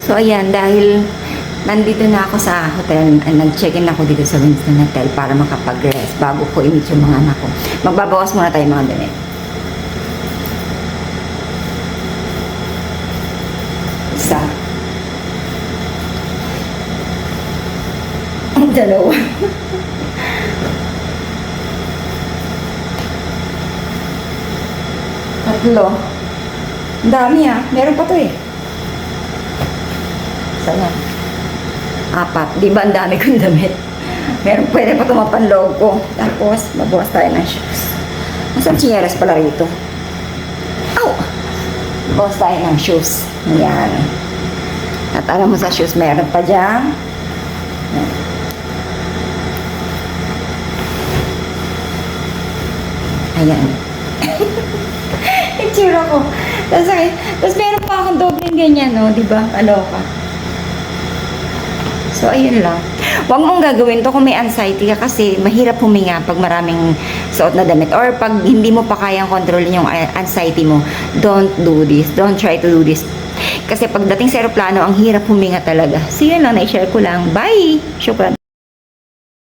So, ayan, dahil nandito na ako sa hotel, nag-check-in ako dito sa Winston Hotel para makapag-rest bago ko i-meet yung mga anak ko. Magbabawas muna tayo mga damit. Isa. Ang dalawa. Tatlo. Ang dami ah. Meron pa to eh. Sana. Apat. Di ba ang dami kong damit? Meron pwede pa tumapanloob ko. Tapos, mabukas tayo ng shoes. Masang chineras pala rito. Ow! Mabukas tayo ng shoes. Ayan. At alam mo sa shoes, meron pa dyan. Ayan. Itsura ko. Tapos meron pa akong dobleng ganyan, no? Diba? Aloka. So, ayun lang. Huwag mong gagawin to kung may anxiety ka kasi mahirap huminga pag maraming suot na damit. Or pag hindi mo pa kayang kontrolin yung anxiety mo, don't do this. Don't try to do this. Kasi pagdating sa aeroplano, ang hirap huminga talaga. So, yun lang. Na-share ko lang. Bye! Syukran.